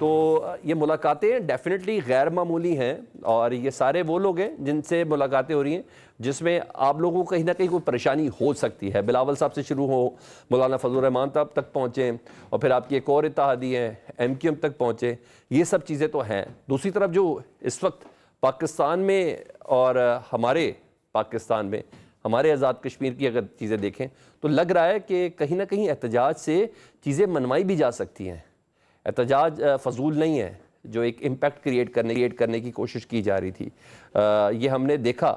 تو یہ ملاقاتیں ڈیفینیٹلی غیر معمولی ہیں، اور یہ سارے وہ لوگ ہیں جن سے ملاقاتیں ہو رہی ہیں جس میں آپ لوگوں کو کہیں نہ کہیں کوئی پریشانی ہو سکتی ہے۔ بلاول صاحب سے شروع ہو، مولانا فضل الرحمان صاحب تک پہنچیں، اور پھر آپ کی ایک اور اتحادی ہیں ایم کیو ایم تک پہنچے، یہ سب چیزیں تو ہیں۔ دوسری طرف جو اس وقت پاکستان میں اور ہمارے پاکستان میں ہمارے آزاد کشمیر کی اگر چیزیں دیکھیں تو لگ رہا ہے کہ کہیں نہ کہیں احتجاج سے چیزیں منوائی بھی جا سکتی ہیں۔ احتجاج فضول نہیں ہے، جو ایک امپیکٹ کریٹ کرنے کی کوشش کی جا رہی تھی، یہ ہم نے دیکھا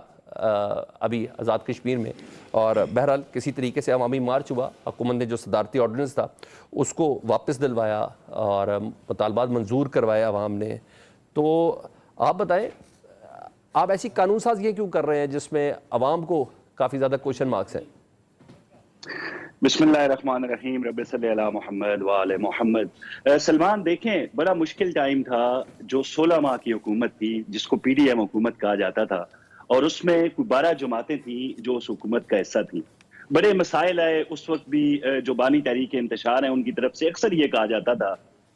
ابھی آزاد کشمیر میں، اور بہرحال کسی طریقے سے عوامی مارچ ہوا، حکومت نے جو صدارتی آرڈیننس تھا اس کو واپس دلوایا اور مطالبات منظور کروائے عوام نے۔ تو آپ بتائیں، آپ ایسی قانون سازیاں کیوں کر رہے ہیں جس میں عوام کو کافی زیادہ کوشچن مارکس ہیں؟ بسم اللہ الرحمن الرحیم، رب صلی علی محمد وآل محمد۔ سلمان دیکھیں، بڑا مشکل ٹائم تھا، جو 16 ماہ کی حکومت تھی جس کو پی ڈی ایم حکومت کہا جاتا تھا، اور اس میں 12 جماعتیں تھیں جو اس حکومت کا حصہ تھیں۔ بڑے مسائل آئے اس وقت بھی، جو بانی تحریک انتشار ہیں ان کی طرف سے اکثر یہ کہا جاتا تھا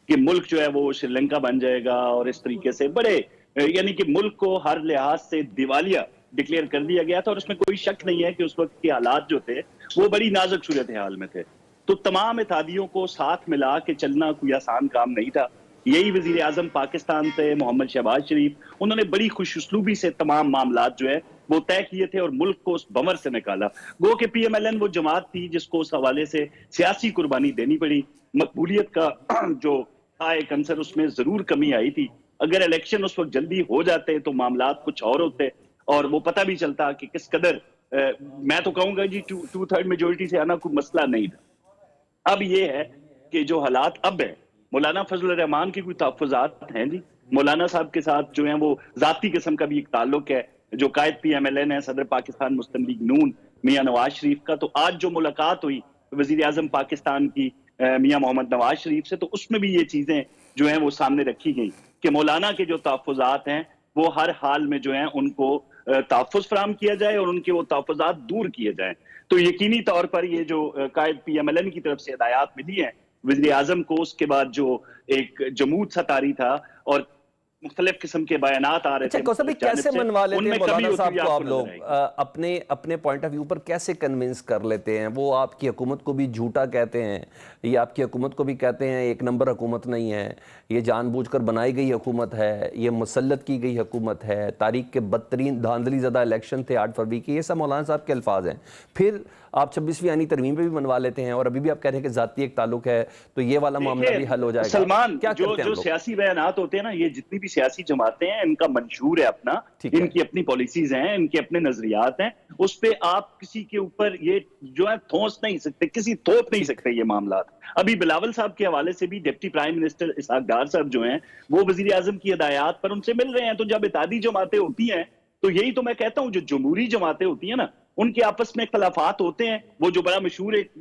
کہ ملک جو ہے وہ سری لنکا بن جائے گا، اور اس طریقے سے بڑے یعنی کہ ملک کو ہر لحاظ سے دیوالیہ ڈکلیئر کر دیا گیا تھا، اور اس میں کوئی شک نہیں ہے کہ اس وقت کے حالات جو تھے وہ بڑی نازک صورتحال میں تھے۔ تو تمام اتحادیوں کو ساتھ ملا کے چلنا کوئی آسان کام نہیں تھا۔ یہی وزیر اعظم پاکستان تھے محمد شہباز شریف، انہوں نے بڑی خوش اسلوبی سے تمام معاملات جو ہے وہ طے کیے تھے اور ملک کو اس بمر سے نکالا۔ گو کہ پی ایم ایل این وہ جماعت تھی جس کو اس حوالے سے سیاسی قربانی دینی پڑی، مقبولیت کا جو تھا ایک عنصر اس میں ضرور کمی آئی تھی۔ اگر الیکشن اس وقت جلدی ہو جاتے تو معاملات کچھ اور ہوتے، اور وہ پتہ بھی چلتا کہ کس قدر، میں تو کہوں گا جی 2/3 میجورٹی سے آنا کوئی مسئلہ نہیں تھا۔ اب یہ ہے کہ جو حالات اب ہیں، مولانا فضل الرحمان کی کوئی تحفظات ہیں جی؟ مولانا صاحب کے ساتھ جو ہیں وہ ذاتی قسم کا بھی ایک تعلق ہے، جو قائد پی ایم ایل این ہے صدر پاکستان مسلم لیگ نون میاں نواز شریف کا۔ تو آج جو ملاقات ہوئی وزیر اعظم پاکستان کی میاں محمد نواز شریف سے، تو اس میں بھی یہ چیزیں جو ہیں وہ سامنے رکھی گئی کہ مولانا کے جو تحفظات ہیں وہ ہر حال میں جو ہیں ان کو تحفظ فراہم کیا جائے اور ان کے وہ تحفظات دور کیے جائیں۔ تو یقینی طور پر یہ جو قائد پی ایم ایل این کی طرف سے ہدایات ملی ہیں وزیر اعظم کو، اس کے بعد جو ایک جمود سا طاری تھا اور مختلف قسم کے بیانات آ رہے تھے، کوثر بھائی کیسے منوا لیتے ہیں مولانا صاحب کو آپ لوگ؟ اپنے پوائنٹ آف ویو پر کیسے کنونس کر لیتے ہیں؟ وہ آپ کی حکومت کو بھی جھوٹا کہتے ہیں، یہ آپ کی حکومت کو بھی کہتے ہیں ایک نمبر حکومت نہیں ہے، یہ جان بوجھ کر بنائی گئی حکومت ہے، یہ مسلط کی گئی حکومت ہے، تاریخ کے بدترین دھاندلی زدہ الیکشن تھے 8 فروری کے، یہ سب مولانا صاحب کے الفاظ ہیں۔ پھر آپ 26ویں آئینی ترمیم پہ بھی منوا لیتے ہیں، اور ابھی بھی آپ کہہ رہے ہیں کہ ذاتی ایک تعلق ہے تو یہ والا معاملہ بھی حل ہو جائے گا۔ سلمان، جو سیاسی بیانات ہوتے ہیں نا، یہ جتنی بھی سیاسی جماعتیں ہیں ان کا منشور ہے اپنا، ان کی اپنی پالیسیز ہیں، ان کے اپنے نظریات ہیں، اس پہ آپ کسی کے اوپر یہ جو ہے تھوس نہیں سکتے، کسی تھوپ نہیں سکتے یہ معاملات۔ ابھی بلاول صاحب کے حوالے سے بھی deputy prime minister Ishaq Dar صاحب جو ہیں وہ وزیر اعظم کی ہدایات پر ان سے مل رہے ہیں۔ تو جب اتحادی جماعتیں ہوتی ہیں تو یہی تو میں کہتا ہوں، جو جمہوری جماعتیں ہوتی ہیں نا ان کے آپس میں اختلافات ہوتے ہیں، وہ جو بڑا مشہور ایک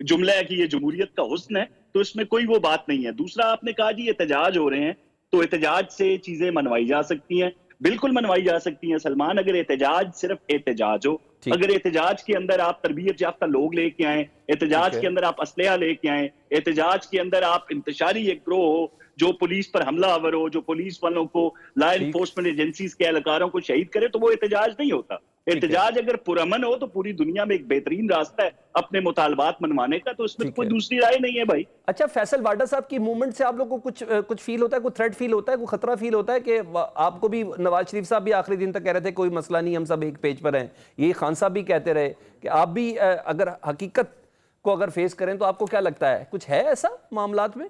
جملہ ہے کہ یہ جمہوریت کا حسن ہے، تو اس میں کوئی وہ بات نہیں ہے۔ دوسرا آپ نے کہا جی احتجاج ہو رہے ہیں، تو احتجاج سے چیزیں منوائی جا سکتی ہیں، بالکل منوائی جا سکتی ہیں سلمان، اگر احتجاج صرف احتجاج ہو، اگر احتجاج کے اندر آپ تربیت یافتہ لوگ لے کے آئیں، احتجاج کے اندر آپ اسلحہ لے کے آئیں، احتجاج کے اندر آپ انتشاری ایک گروہ ہو جو پولیس پر حملہ آور ہو، جو پولیس والوں کو، لا انفورسمنٹ ایجنسیز کے اہلکاروں کو شہید کرے، تو وہ احتجاج نہیں ہوتا۔ احتجاج اگر پرامن ہو تو پوری دنیا میں ایک بہترین راستہ ہے اپنے مطالبات منوانے کا، تو اس میں کوئی دوسری رائے نہیں ہے بھائی۔ اچھا، فیصل واڈا صاحب کی موومنٹ سے آپ لوگ کو کچھ فیل ہوتا ہے، کوئی تھریٹ فیل ہوتا ہے، کوئی خطرہ فیل ہوتا ہے؟ کہ آپ کو بھی نواز شریف صاحب بھی آخری دن تک کہہ رہے تھے کوئی مسئلہ نہیں، ہم سب ایک پیج پر ہیں، یہ خان صاحب بھی کہتے رہے کہ آپ بھی اگر حقیقت کو اگر فیس کریں تو آپ کو کیا لگتا ہے کچھ ہے ایسا معاملات میں؟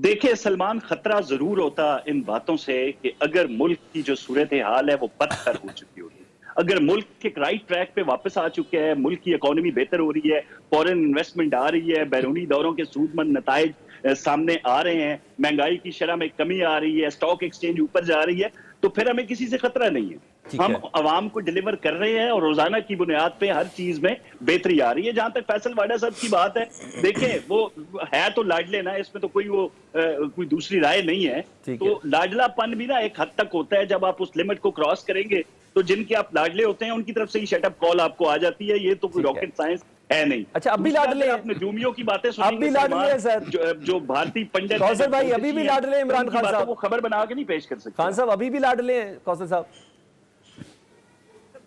دیکھیں سلمان، خطرہ ضرور ہوتا ان باتوں سے کہ اگر ملک کی جو صورتحال ہے وہ بدتر ہو چکی ہوتی، اگر ملک ایک رائٹ ٹریک پہ واپس آ چکے ہیں، ملک کی اکانومی بہتر ہو رہی ہے، فورن انویسٹمنٹ آ رہی ہے، بیرونی دوروں کے سود مند نتائج سامنے آ رہے ہیں، مہنگائی کی شرح میں کمی آ رہی ہے، اسٹاک ایکسچینج اوپر جا رہی ہے، تو پھر ہمیں کسی سے خطرہ نہیں ہے۔ ہم عوام کو ڈیلیور کر رہے ہیں اور روزانہ کی بنیاد پہ ہر چیز میں بہتری آ رہی ہے۔ جہاں تک فیصل واڈا صاحب کی بات ہے، دیکھیں وہ ہے تو لاڈلے نا، اس میں تو کوئی دوسری رائے نہیں ہے۔ تو لاڈلا پن بھی نا ایک حد تک ہوتا ہے، جب آپ اس لمٹ کو کراس کریں گے تو جن کے آپ لاڈلے ہوتے ہیں ان کی طرف سے ہی شٹ اپ کال آپ کو آ جاتی ہے۔ یہ تو کوئی راکٹ سائنس ہے نہیں. اچھا اب بھی لاڈلے ہیں, اپنے جومیوں کی باتیں اب بھی لاڈلے ہیں سر, جو بھارتی پنڈت کوثر بھائی ابھی بھی لاڈلے ہیں عمران خان صاحب, وہ خبر بنا کے نہیں پیش کر سکتے. خان صاحب ابھی بھی لاڈلے ہیں کوثر صاحب,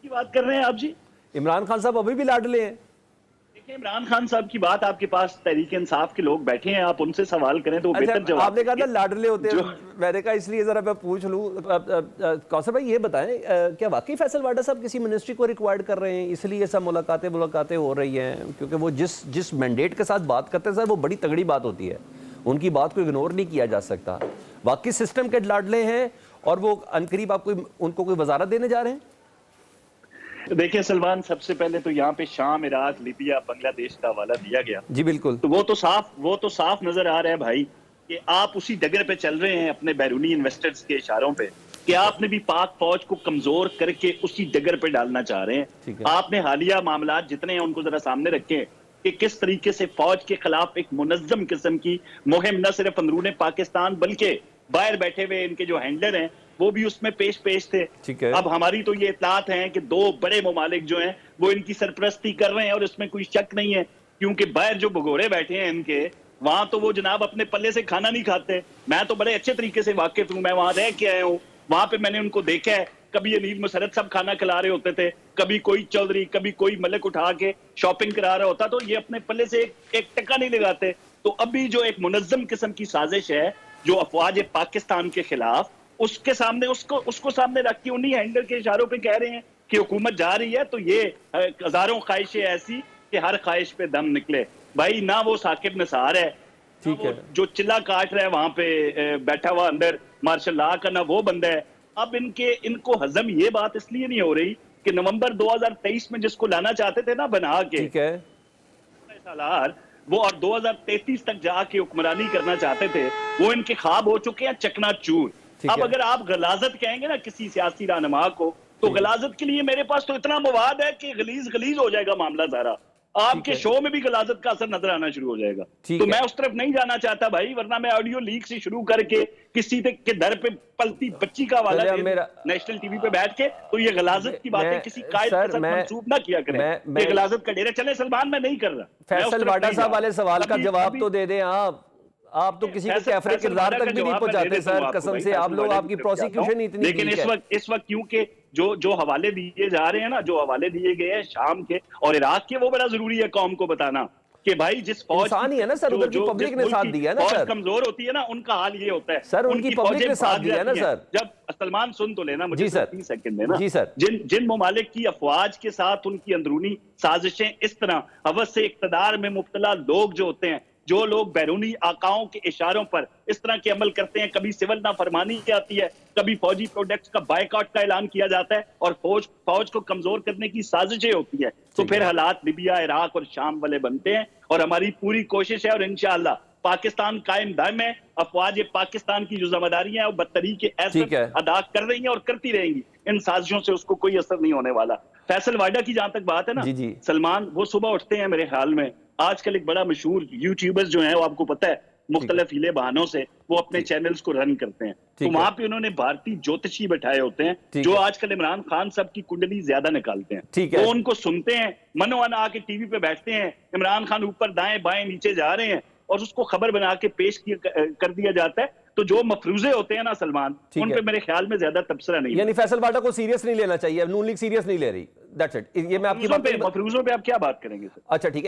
کی بات کر رہے ہیں آپ جی؟ عمران خان صاحب ابھی بھی لاڈلے ہیں. دیکھیں عمران خان صاحب کی بات, آپ کے پاس تحریک انصاف کے لوگ بیٹھے ہیں, آپ ان سے سوال کریں تو وہ بہتر جواب. آپ نے کہا تھا لاڈلے ہوتے ہیں, میں نے کہا اس لیے ذرا میں پوچھ لوں. کوثر بھائی یہ بتائیں, کیا واقعی فیصل واڈا صاحب کسی منسٹری کو ریکوائرڈ کر رہے ہیں, اس لیے یہ سب ملاقاتیں ہو رہی ہیں؟ کیونکہ وہ جس مینڈیٹ کے ساتھ بات کرتے ہیں سر, وہ بڑی تگڑی بات ہوتی ہے, ان کی بات کو اگنور نہیں کیا جا سکتا. واقعی سسٹم کے لاڈلے ہیں اور وہ عنقریب آپ ان کو کوئی وزارت دینے جا رہے ہیں؟ دیکھیں سلمان, سب سے پہلے تو یہاں پہ شام, عراق, لیبیا, بنگلہ دیش کا حوالہ دیا گیا. جی بالکل, تو وہ تو صاف نظر آ رہا ہے بھائی کہ آپ اسی ڈگر پہ چل رہے ہیں اپنے بیرونی انویسٹرز کے اشاروں پہ, کہ آپ نے بھی پاک فوج کو کمزور کر کے اسی ڈگر پہ ڈالنا چاہ رہے ہیں. آپ نے حالیہ معاملات جتنے ہیں ان کو ذرا سامنے رکھیں کہ کس طریقے سے فوج کے خلاف ایک منظم قسم کی مہم نہ صرف اندرون پاکستان بلکہ باہر بیٹھے ہوئے ان کے جو ہینڈلر ہیں وہ بھی اس میں پیش تھے. اب ہماری تو یہ اطلاعات ہیں کہ 2 بڑے ممالک جو ہیں وہ ان کی سرپرستی کر رہے ہیں, اور اس میں کوئی شک نہیں ہے, کیونکہ باہر جو بھگوڑے بیٹھے ہیں ان کے, وہاں تو وہ جناب اپنے پلے سے کھانا نہیں کھاتے. میں تو بڑے اچھے طریقے سے واقف ہوں, میں وہاں رہ کے آیا ہوں, وہاں پہ میں نے ان کو دیکھا ہے. کبھی انیل مسرت صاحب کھانا کھلا رہے ہوتے تھے, کبھی کوئی چودھری, کبھی کوئی ملک اٹھا کے شاپنگ کرا رہا ہوتا, تو یہ اپنے پلے سے ایک ٹکا نہیں لگاتے. تو ابھی جو ایک منظم قسم کی سازش ہے جو افواج پاکستان کے خلاف, اس کے سامنے اس کو سامنے رکھ کے انہی ہینڈل کے اشاروں پہ کہہ رہے ہیں کہ حکومت جا رہی ہے, تو یہ ہزاروں خواہشیں ایسی کہ ہر خواہش پہ دم نکلے. بھائی نہ وہ ثاقب نثار ہے, جو چلا کاٹ رہا ہے وہاں پہ بیٹھا ہوا اندر مارشل لا کا, نہ وہ بندہ ہے. اب ان کو ہضم یہ بات اس لیے نہیں ہو رہی کہ نومبر 2023 میں جس کو لانا چاہتے تھے نا بنا کے سالار, وہ اور 2033 تک جا کے حکمرانی کرنا چاہتے تھے, وہ ان کے خواب ہو چکے ہیں چکنا چور. اب اگر آپ غلاظت کہیں گے نا کسی سیاسی رہنما کو, تو غلاظت کے لیے میرے پاس تو اتنا مواد ہے کہ غلیظ ہو جائے گا معاملہ سارا. آپ کے شو میں بھی غلاظت کا اثر نظر آنا شروع ہو جائے گا. تو میں اس طرف نہیں جانا چاہتا بھائی, ورنہ میں آڈیو لیک سے شروع کر کے کسی کے در پہ پلتی بچی کا حوالہ نیشنل ٹی وی پہ بیٹھ کے, تو یہ غلاظت کی باتیں کسی قائد کے ساتھ منسوب نہ کیا کریں. یہ غلاظت کا ڈیرہ چلے سلمان, میں نہیں کر رہا. فیصل واڈا صاحب والے سوال کا جواب تو دے دیں آپ تو کسی کو کیفر کردار تک بھی نہیں پہنچاتے سر, قسم سے. آپ لوگ, آپ کی پروسیکیوشن اتنی لیکن اس وقت کیونکہ جو حوالے دیے جا رہے ہیں نا, جو حوالے دیے گئے ہیں شام کے اور عراق کے, وہ بڑا ضروری ہے قوم کو بتانا کہ بھائی جس فوج انسان ہی ہے نا سر, ادھر کی پبلک نے ساتھ دیا ہے نا سر, کمزور ہوتی ہے نا, ان کا حال یہ ہوتا ہے سر, ان کی پبلک نے ساتھ دیا ہے نا سر. جب سلمان سن تو لینا مجھے 30 سیکنڈ دینا. جی سر, جن ممالک کی افواج کے ساتھ ان کی اندرونی سازشیں اس طرح ہوس سے اقتدار میں مبتلا لوگ جو ہوتے ہیں, جو لوگ بیرونی آقاؤں کے اشاروں پر اس طرح کے عمل کرتے ہیں, کبھی سول نافرمانی کی آتی ہے, کبھی فوجی پروڈکٹس کا بائیکاٹ کا اعلان کیا جاتا ہے, اور فوج کو کمزور کرنے کی سازشیں ہوتی ہیں, تو پھر حالات لیبیا, عراق اور شام والے بنتے ہیں. اور ہماری پوری کوشش ہے, اور انشاءاللہ پاکستان قائم دائم ہے. افواج پاکستان کی جو ذمہ داریاں ہیں وہ بدطریقے ایسے ادا کر رہی ہیں اور کرتی رہیں گی. ان سازشوں سے اس کو کوئی اثر نہیں ہونے والا. فیصل واڈا کی جہاں تک بات ہے نا سلمان, وہ صبح اٹھتے ہیں میرے خیال میں, آج کل ایک بڑا مشہور یوٹیوبرز جو ہیں, وہ آپ کو پتہ ہے مختلف ہیلے بہانوں سے وہ اپنے چینلز کو رن کرتے ہیں, تو وہاں پہ انہوں نے بھارتی جوتشی بٹھائے ہوتے ہیں جو آج کل عمران خان صاحب کی کنڈلی زیادہ نکالتے ہیں. وہ ان کو سنتے ہیں, منو من آ کے ٹی وی پہ بیٹھتے ہیں, عمران خان اوپر دائیں بائیں نیچے جا رہے ہیں, اور اس کو خبر بنا کے پیش کر دیا جاتا ہے. تو جو مفروضے ہوتے ہیں نا سلمان, ان پہ میرے خیال میں زیادہ تبصرہ نہیں. یعنی فیصل واڈا کو سیریس نہیں لینا چاہیے, نون لیگ سیریس نہیں لے رہی, دیٹس اٹ. یہ میں آپ کی مفروضوں پہ آپ کیا بات کریں گے سر؟ اچھا ٹھیک ہے.